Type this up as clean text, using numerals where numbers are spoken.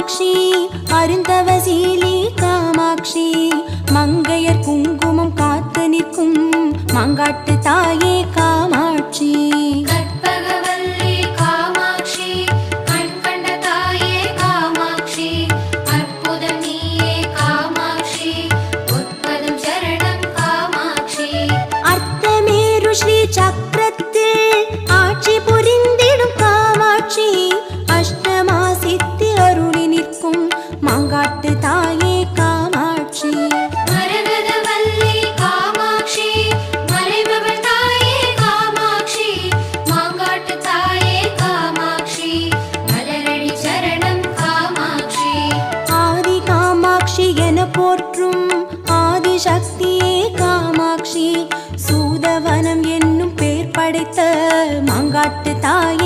காமாட்சி அருந்தவசீலி காமாட்சி மங்கையர் குங்குமம் காத்து நிற்கும் மாங்காட்டு தாயே காமாட்சி சக்கரத்தில் ஆட்சி புரிந்திடும் காமாட்சி அஷ்டமா சித்தி அருளி நிற்கும் மாங்காட்டு தாயே காமாட்சி மரகதவல்லி காமாட்சி மலைபவள் தாயே காமாட்சி மாங்காட்டு தாயே காமாட்சி மலரடி சரணம் காமாட்சி ஆதி காமாட்சி என போற்றும் ஆதிசக்தியே காமாட்சி சூதவனம் என்னும் பேர் படைத்த மாங்காட்டு தாய்